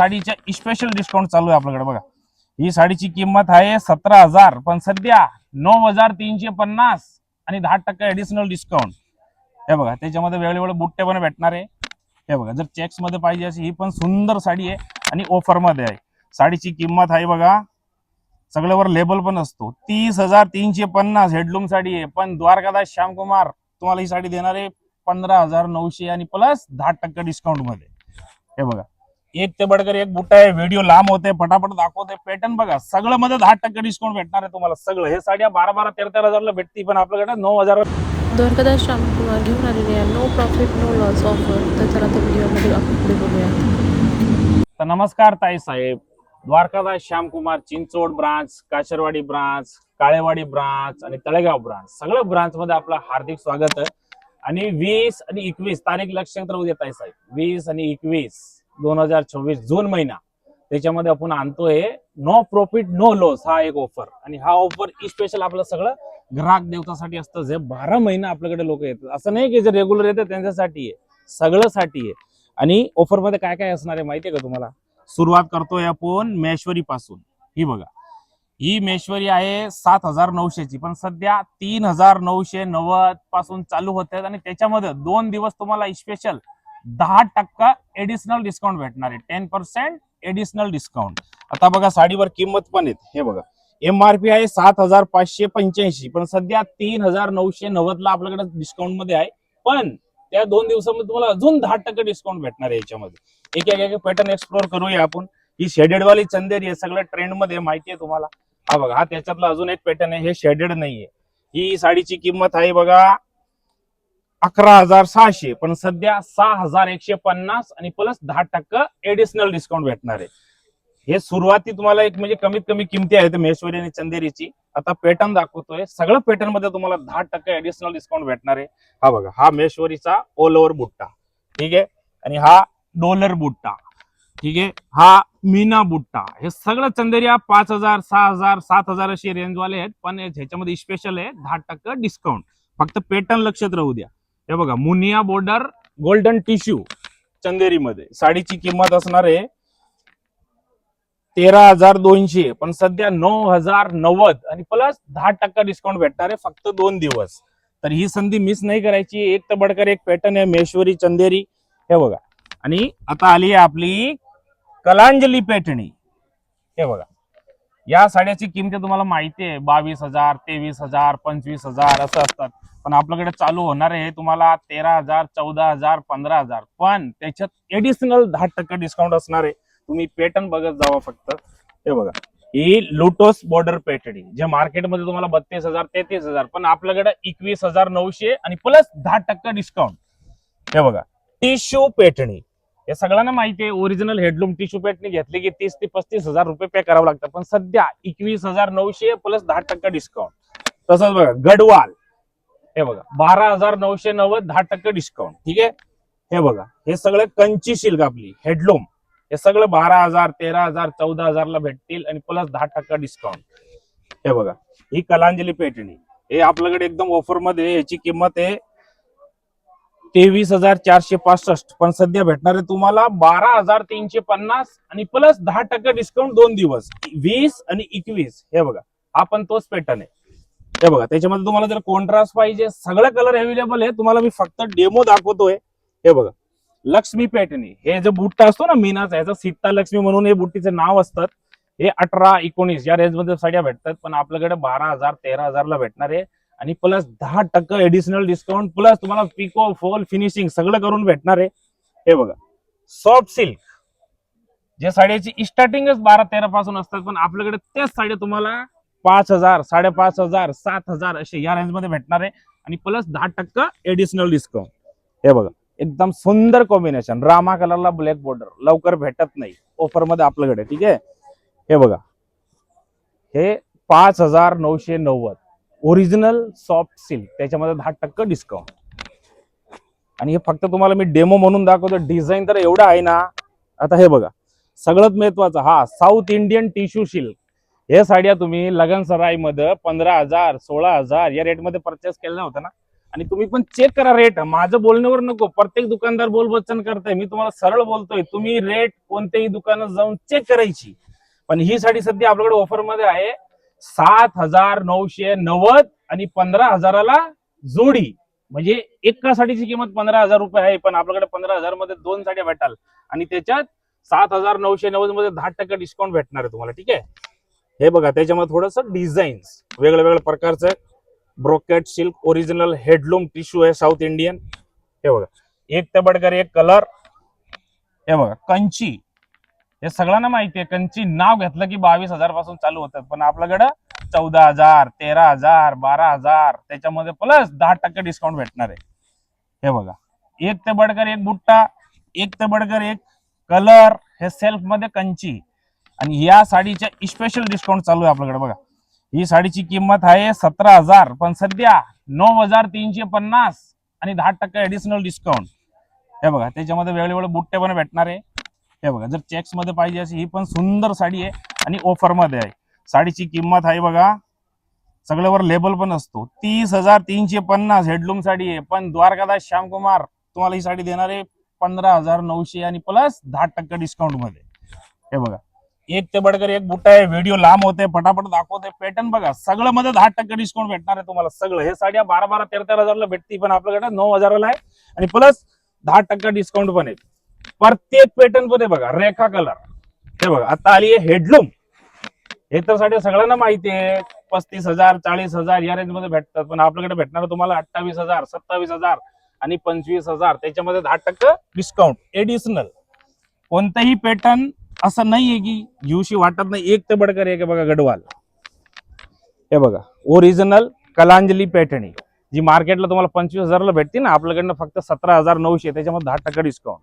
साडीच्या special discount चालू आहे आपल्याकडे बघा। ही साडीची किंमत आहे 17,000 पण सध्या 9,350 आणि 10% ऍडिशनल डिस्काउंट। हे बघा त्याच्यामध्ये वेगवेगळे बुट्टे पण भेटणार आहे। हे बघा जर चेक्स मध्ये पाहिजे अशी ही पण सुंदर साडी आहे आणि ऑफर मध्ये आहे। साडीची किंमत आहे बघा सगळ्यावर लेबल पण असतो 30,350 हेडलूम साडी आहे। पण द्वारकादास श्यामकुमार तुम्हाला ही साडी देणार आहे 15,900 आणि प्लस 10% डिस्काउंट मध्ये। हे बघा एक ते बडकर एक बुट्टा आहे। व्हिडिओ लांब होते फटाफट दाखवते। पॅटर्न बघा सगळं मध्ये 10% डिस्काउंट भेटणार आहे तुम्हाला। सगळं हे साड्या 12-12, 13-13 ला भेटती पण आपल्याकडे 9,000 द्वारकादास श्यामकुमार घेऊन आलेले आहे no profit no loss offer. तर चला तर व्हिडिओमध्ये आपण पुढे बघूया। तर नमस्कार ताई साहेब, Dwarkadas Shyamkumar Chinchod branch, Kasarwadi branch, Kalewadi branch आणि तळेगाव ब्रांच सगळं ब्रांच मध्ये आपलं हार्दिक स्वागत आहे। आणि 20 आणि 21 तारीख लक्षात राहू देत आहे साहेब। 20 आणि 21 2024 जून महिना त्याच्यामध्ये आपण आणतोय नो प्रॉफिट नो लॉस हा एक ऑफर। आणि हा ऑफर स्पेशल आपलं सगळं ग्राहक देवतासाठी असतं जे 12 महिना आपल्याकडे लोक येतात। असं नाही की जे रेग्युलर येतात त्यांच्यासाठी आहे, सगळ्यासाठी आहे। आणि ऑफर मध्ये काय काय असणार आहे माहितीये का तुम्हाला? सुरुवात करतोय आपण महेश्वरी पासून। ही बघा ही महेश्वरी आहे 7,900 ची पण सध्या 3,990 पासून चालू होते आणि त्याच्यामध्ये 2 दिवस तुम्हाला स्पेशल 10% एडिशनल डिस्काउंट भेटणार आहे। 10% एडिशनल डिस्काउंट। आता बघा साडीवर किंमत पण आहे। हे बघा MRP आहे 7,585 पण सध्या 3,990 ला आपल्याकडे डिस्काउंट मध्ये आहे। पण त्या 2 दिवसामध्ये तुम्हाला अजून 10% डिस्काउंट भेटणार आहे। याच्यामध्ये एक पॅटर्न एक्सप्लोर करूया आपण। ही शेडेड वाली चंदेरी आहे, सगळं ट्रेंड मध्ये माहिती आहे तुम्हाला। हा बघा हा त्याच्यातला अजून एक पॅटर्न आहे, हे शेडेड नाहीये। ही साडीची किंमत आहे बघा 11,600 पण सध्या 6,150 आणि प्लस 10% एडिशनल डिस्काउंट भेटणार आहे। हे सुरुवाती तुम्हाला एक म्हणजे कमीत कमी किमती आहेत महेश्वरी आणि चंदेरीची। आता पॅटर्न दाखवतोय सगळं पॅटर्न मध्ये तुम्हाला 10% एडिशनल डिस्काउंट भेटणार आहे। हा बघा हा महेश्वरीचा ऑल ओव्हर बुट्टा, ठीक आहे। आणि हा डॉलर बुट्टा, ठीक आहे। हा मीना बुट्टा। हे सगळं चंदेरिया 5,000, 6,000, 7,000 अशी रेंज वाले आहेत पण ह्याच्यामध्ये स्पेशल आहे 10% डिस्काउंट। फक्त पॅटर्न लक्षात राहू द्या। हे बघा मुनिया बॉर्डर गोल्डन टिश्यू चंदेरी मध्ये साडीची किंमत असणार आहे 13,200 पण सध्या 9,090 आणि प्लस 10% डिस्काउंट भेटणार आहे फक्त 2 दिवस। तर ही संधी मिस नाही करायची। एक तर बडकर एक पॅटर्न आहे महेश्वरी चंदेरी। हे बघा आणि आता आली आहे आपली कलांजली पैठणी। हे बघा या साड्याची किंमत तुम्हाला माहिती आहे 22,000, 23,000, 25,000 असं असतात। पण आपल्याकडे चालू होणार आहे तुम्हाला 13,000, 14,000, 15,000 पण त्याच्यात एडिशनल 10% डिस्काउंट असणार आहे। तुम्ही पॅटर्न बघत जावा फक्त। हे बघा ही लोटस बॉर्डर पैठणी जे मार्केटमध्ये तुम्हाला 32,000, 33,000 पण आपल्याकडे 21,900 आणि प्लस 10% डिस्काउंट। हे बघा टिश्यू पैठणी हे सगळ्यांना माहिती आहे। ओरिजिनल हेडलूम टिश्यू पैठणी घेतली की 30 ते 35,000 रुपये पे करावं लागतं पण सध्या 21,900 प्लस 10% डिस्काउंट। तसंच बघा गडवाल हे बघा 12,990 10% डिस्काउंट, ठीक आहे। हे बघा हे सगळे कंची सिल्क आपली हेडलूम हे सगळं 12,000, 13,000, 14,000 ला भेटतील आणि प्लस 10% डिस्काउंट। हे बघा ही कलांजली पैठणी हे आपल्याकडे एकदम ऑफर मध्ये याची किंमत आहे 23,465 पण सध्या भेटणार आहे तुम्हाला 12,350 आणि प्लस 10% डिस्काउंट 2 दिवस 20 आणि 21। हे बघा हा पण तोच पॅटर्न आहे। हे बघा त्याच्यामध्ये तुम्हाला जर कॉन्ट्रास्ट पाहिजे सगळे कलर अवेलेबल आहे। तुम्हाला मी फक्त डेमो दाखवतोय। हे बघा लक्ष्मी पैठणी हे जो बुट्टा असतो ना मीनाचा याचा सीता लक्ष्मी म्हणून हे बुट्टीचे नाव असतात। हे 18-19 या रेंज मध्ये साड्या भेटतात पण आपल्याकडे 12,000, 13,000 ला भेटणार आहे आणि प्लस 10% एडिशनल डिस्काउंट प्लस तुम्हाला पिको फॉल फिनिशिंग सगळं करून भेटणार आहे। हे बघा सॉफ्ट सिल्क जे साड्याची स्टार्टिंगच 12-13 पासून असतात पण आपल्याकडे त्याच साड्या तुम्हाला 5,000, 5,500, 7,000 असे या रेंज मध्ये भेटणार आहे आणि प्लस 10% एडिशनल डिस्काउंट। हे बघा एकदम सुंदर कॉम्बिनेशन रामा कलरला ब्लॅक बॉर्डर लवकर भेटत नाही ऑफर मध्ये आपल्याकडे, ठीक आहे। हे बघा हे 5,990 ओरिजिनल सॉफ्ट सिल्क त्याच्यामध्ये 10% डिस्काउंट। आणि हे फक्त तुम्हाला मी डेमो म्हणून दाखवतो। डिझाईन तर एवढा आहे ना। आता हे बघा सगळ्यात महत्वाचं हा साऊथ इंडियन टिश्यू सिल्क हे साड्या तुम्ही लगन सराई मध्ये 15,000, 16,000 या रेट मध्ये परचेस केल्या होत्या ना आणि तुम्ही पण चेक करा रेट. माझं बोलण्यावर नको, प्रत्येक दुकानदार बोलबच्चन करताय, मी तुम्हाला सरळ बोलतोय, तुम्ही रेट कोणत्याही दुकानात जाऊन चेक करायची. पण ही साडी सध्या आपल्याकडे ऑफर मध्ये आहे 7,990 आणि 15,000ला जोडी. म्हणजे एका साडीची किंमत 15,000 रुपये आहे, पण आपल्याकडे 15,000 मध्ये 2 साड्या भेटाल आणि त्याच्यात 7,990 मध्ये 10% डिस्काउंट भेटणार आहे तुम्हाला. ठीक आहे, हे बघा त्याच्यामध्ये थोडस डिझाईन्स वेगळ्या वेगळ्या प्रकारचं ब्रोकेट सिल्क ओरिजिनल हेडलूम टिश्यू आहे साऊथ इंडियन. हे बघा एक ते बडकर एक कलर. हे बघा कंची, हे सगळ्यांना माहिती आहे कंची नाव घेतलं की 22,000 पासून चालू होतात, पण आपल्याकडं 14,000 13,000 12,000 त्याच्यामध्ये प्लस 10% डिस्काउंट भेटणार आहे. हे बघा एक ते बडकर एक बुट्टा, एक ते बडकर एक कलर, हे सेल्फ मध्ये कंची. आणि या साडीच्या स्पेशल डिस्काउंट चालू आहे आपल्याकडे. बघा ही साडीची किंमत आहे 17,000, पण सध्या 9,350 आणि 10% ऍडिशनल डिस्काउंट. हे बघा त्याच्यामध्ये वेगवेगळे बुट्टे पण भेटणार आहे. हे बघा जर चेक्स मध्ये पाहिजे अशी ही पण सुंदर साडी आहे आणि ऑफर मध्ये आहे. साडीची किंमत आहे बघा सगळ्यावर लेबल पण असतो 30,350 हेडलूम साडी आहे, पण द्वारकादास श्यामकुमार तुम्हाला ही साडी देणार आहे 15,900 आणि प्लस 10% डिस्काउंट मध्ये. हे बघा एक ते बडकर एक बुट्टा आहे. व्हिडिओ लांब होते, फटाफट दाखवते. पॅटर्न बघा सगळं मध्ये 10% डिस्काउंट भेटणार आहे तुम्हाला. सगळं हे साड्या 12,000 13,000 भेटती, पण आपल्याकडे 9,000 आहे आणि प्लस 10% डिस्काउंट पण आहे. प्रत्येक पॅटर्न मध्ये बघा रेखा कलर. हे बघा आता आली आहे हेडलूम. हे तर साड्या सगळ्यांना माहिती आहे 35,000 40,000 या रेंज मध्ये भेटतात, पण आपल्याकडे भेटणार तुम्हाला 28,000 27,000 आणि 25,000 त्याच्यामध्ये 10% डिस्काउंट एडिशनल. कोणताही पॅटर्न असं नाहीये की घेऊशी वाटत नाही. एक ते बडकर एक बघा गडवाल. हे बघा ओरिजिनल कलांजली पॅटर्न जी मार्केटला तुम्हाला 25,000ला भेटते ना, आपल्याकडनं फक्त 17,900 त्याच्यामध्ये 10% डिस्काउंट.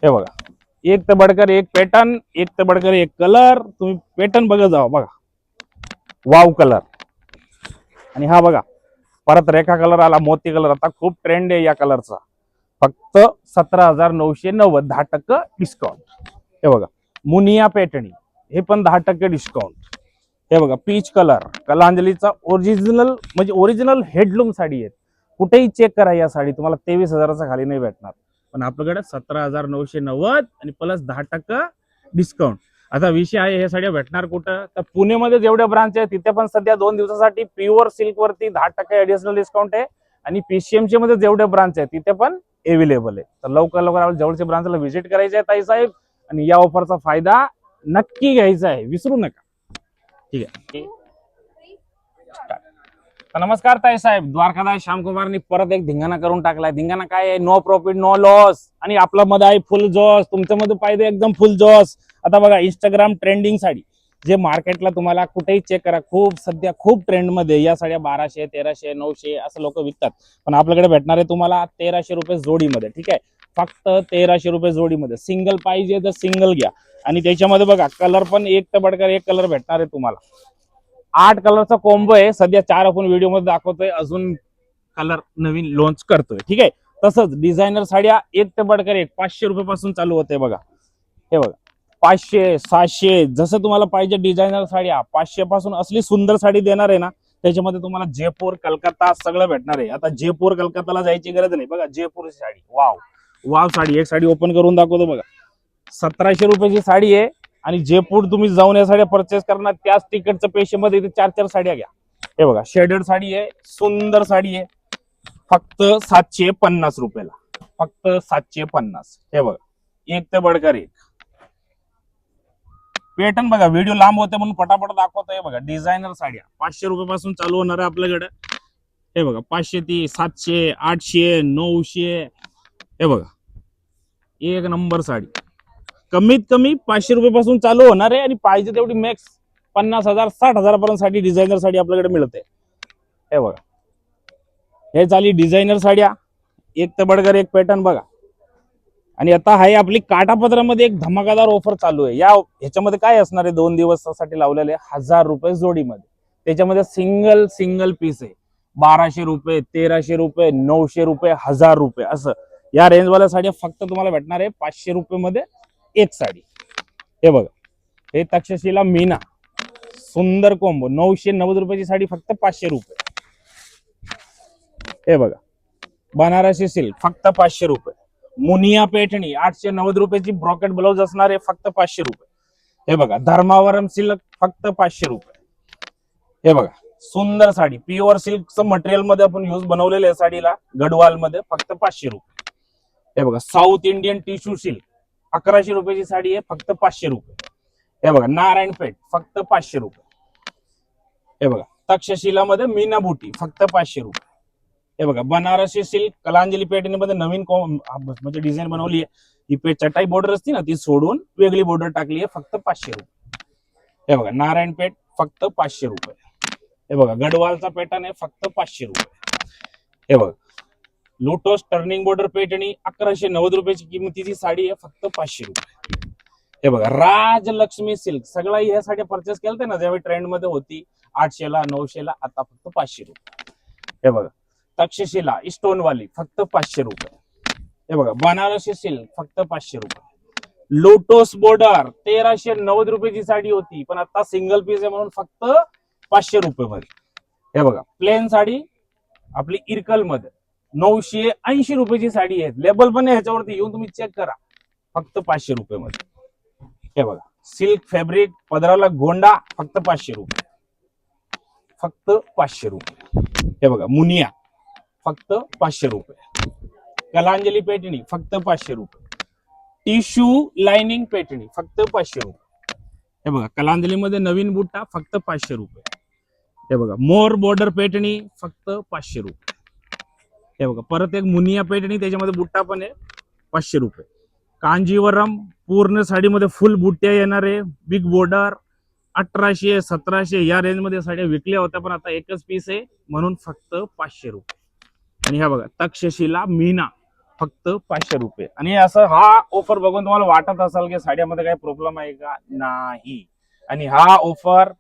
हे बघा एक ते बडकर एक पॅटर्न, एक ते बडकर एक कलर. तुम्ही पॅटर्न बघा जावा बघा वाव कलर. आणि हा बघा परत रेखा कलर आला, मोती कलर. आता खूप ट्रेंड आहे या कलरचा. फक्त 17,990 10% डिस्काउंट. हे बघा मुनिया पॅटर्न, हे पण 10% डिस्काउंट. हे बघा पीच कलर कलांजलीचा ओरिजिनल म्हणजे ओरिजिनल हेडलूम साडी आहे. कुठेही चेक करा या साडी तुम्हाला 23,000च्या खाली नाही भेटणार, पण आपल्याकडे 17,990 आणि प्लस 10% डिस्काउंट. आता विषय आहे हे साड्या भेटणार कुठं, तर पुण्यामध्ये जेवढ्या ब्रांच आहे तिथे पण सध्या 2 दिवसासाठी प्युअर सिल्क वरती 10% ऍडिशनल डिस्काउंट आहे. आणि पीसीएमसी मध्ये जेवढ्या ब्रांच आहे तिथे पण अवेलेबल आहे. तर लवकर आपण जवळच्या ब्रांचला व्हिजिट करायचे आहे ताई साहेब, आणि या ऑफरचा फायदा नक्की घ्यायचा आहे, विसरू नका. ठीक आहे. नमस्कार ताई साहेब, द्वारकादास श्यामकुमारनी परत एक धिंगाणा करून टाकलाय. धिंगाणा काय आहे, नो प्रॉफिट नो लॉस. आणि आपला मध्ये आहे फुल जॉस, तुमच्या मध्ये पाहिजे एकदम फुल जॉस. आता बघा इंस्टाग्राम ट्रेंडिंग साडी जे मार्केटला तुम्हाला कुठेही चेक करा खूप सध्या खूप ट्रेंड मध्ये या साड्या 1200 1300 900 असं लोक विकतात, पण आपल्याकडे भेटणार आहे तुम्हाला 1300 रुपये जोडीमध्ये. ठीक आहे, फक्त 1300 रुपये जोडीमध्ये. सिंगल पाहिजे तर सिंगल घ्या. आणि त्याच्यामध्ये बघा कलर पण एक तर बडकर एक कलर भेटणार आहे तुम्हाला. 8 कलरचा कॉम्बो आहे. सध्या 4 आपण व्हिडिओ मध्ये दाखवतोय, अजून कलर नवीन लॉन्च करतोय. ठीक आहे, तसंच डिझायनर साड्या एक ते बडकर एक 500 रुपये पासून चालू होते बघा. हे बघा 500 700 जसं तुम्हाला पाहिजे डिझायनर साड्या 500 पासून. असली सुंदर साडी देणार आहे ना, त्याच्यामध्ये तुम्हाला जयपूर कलकत्ता सगळं भेटणार आहे. आता जयपूर कलकत्ताला जायची गरज नाही. बघा जयपूरची साडी वाव वाव साडी. एक साडी ओपन करून दाखवतो बघा. 1700 रुपयाची साडी आहे आणि जयपूर तुम्ही जाऊन या साड्या परचेस करणार त्याच तिकीटच्या पैशामध्ये इथे 4 साड्या घ्या. हे बघा शेडेड साडी आहे, सुंदर साडी आहे, फक्त 750 रुपयाला. फक्त 750. हे बघा एक ते बडकर एक पॅटर्न बघा. व्हिडिओ लांब होते म्हणून फटाफट दाखवतोय. बघा डिझायनर साड्या 500 रुपये पासून चालू होणार आहे आपल्याकडे. हे बघा 500 ती 700 800 900. हे बघा एक नंबर साडी कमीत कमी 500 रुपये पासून चालू होणार आहे. आणि पाहिजे तेवढी मॅक्स 50,000 60,000 पर्यंत साडी डिझायनर साडी आपल्याकडे मिळते. हे बघा हे झाली डिझायनर साड्या एक तर बडकर एक पॅटर्न बघा. आणि आता आहे आपली काठापदरामध्ये एक धमाकादार ऑफर चालू आहे. ह्याच्यामध्ये काय असणार आहे, 2 दिवसासाठी लावलेले 1000 रुपये जोडीमध्ये. त्याच्यामध्ये सिंगल सिंगल पीस आहे 1200 रुपये 1300 रुपये 900 रुपये 1000 रुपये असं. या रेंजवाल्या साड्या फक्त तुम्हाला भेटणार आहे 500 रुपये मध्ये एक साडी. हे बघा हे तक्षशिला मीना सुंदर कॉम्बो 990 रुपयाची साडी फक्त 500 रुपये. हे बघा बनारसी सिल्क फक्त 500 रुपये. मुनिया पैठणी 890 रुपयाची ब्रॉकेट ब्लाउज असणारे फक्त 500 रुपये. हे बघा धर्मावरम सिल्क फक्त 500 रुपये. हे बघा सुंदर साडी प्युअर सिल्कचं मटेरियल मध्ये आपण यूज बनवलेलं आहे साडीला गडवाल मध्ये फक्त 500 रुपये. हे बघा साऊथ इंडियन टिश्यू सिल्क 1100 रुपयाची साडी आहे फक्त 500 रुपये. हे बघा नारायणपेठ फक्त 500 रुपये. हे बघा तक्षशिला मध्ये मीना बुटी फक्त 500 रुपये. हे बघा बनारसी सिल्क कलांजली पेठणीमध्ये नवीन म्हणजे डिझाईन बनवली आहे. ही पेठ चटाई बॉर्डर असते ना ती सोडून वेगळी बॉर्डर टाकली आहे फक्त 500 रुपये. हे बघा नारायणपेठ फक्त 500 रुपये. हे बघा गडवालचा पॅटर्न आहे फक्त 500 रुपये. हे बघा लोटस टर्निंग बॉर्डर पैठणी 1190 रुपयाची किमतीची साडी आहे फक्त 500 रुपये. हे बघा राजलक्ष्मी सिल्क सगळा ह्या साड्या परचेस केल्या ना ज्यावेळी ट्रेंड मध्ये होती 800 ला 900 ला आता फक्त 500 रुपये. हे बघा तक्षशिला स्टोन वाली फक्त 500 रुपये. हे बघा बनारसी सिल्क फक्त 500 रुपये. लोटस बॉर्डर 1390 रुपयाची साडी होती पण आता सिंगल पीस आहे म्हणून फक्त 500 रुपये मध्ये. हे बघा प्लेन साडी आपली इरकल मध्ये 980 रुपयाची साडी आहे. लेबल पण आहे ह्याच्यावरती येऊन तुम्ही चेक करा फक्त 500 रुपये मध्ये. हे बघा सिल्क फॅब्रिक पदराला गोंडा फक्त 500 रुपये. फक्त 500 रुपये. हे बघा मुनिया फक्त 500 रुपये. कलांजली पैठणी फक्त 500 रुपये. टिश्यू लाइनिंग पैठणी फक्त 500 रुपये. हे बघा कलांजली मध्ये नवीन बुट्टा फक्त 500 रुपये. हे बघा मोर बॉर्डर पैठणी फक्त 500 रुपये. हे बघा परत एक मुनिया पैठणी त्याच्यामध्ये बुट्टा पण आहे 500 रुपये. कांजीवरम पूर्ण साडीमध्ये फुल बुट्ट्या येणार आहे बिग बॉर्डर 1800 1700 या रेंज मध्ये साड्या विकल्या होत्या पण आता एकच पीस आहे म्हणून फक्त 500 रुपये. आणि ह्या बघा तक्षशिला मीना फक्त 500 रुपये. आणि असं हा ऑफर बघून तुम्हाला वाटत असेल की साड्यामध्ये काही प्रॉब्लेम आहे का नाही. आणि हा ऑफर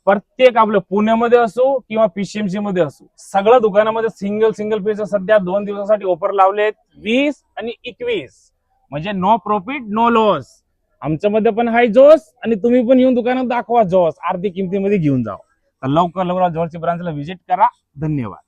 प्रत्येक आपलं पुण्यामध्ये असो किंवा पीसीएमसी मध्ये असो सगळ्या दुकानामध्ये सिंगल पीस सध्या 2 दिवसासाठी ऑफर लावलेत 20 आणि 21 म्हणजे नो प्रॉफिट नो लॉस. आमच्या मध्ये पण हाय जोस आणि तुम्ही पण येऊन दुकानात दाखवा जोस अर्धी किमतीमध्ये घेऊन जावा. तर लवकर जवळच्या ब्रांचला व्हिजिट करा. धन्यवाद.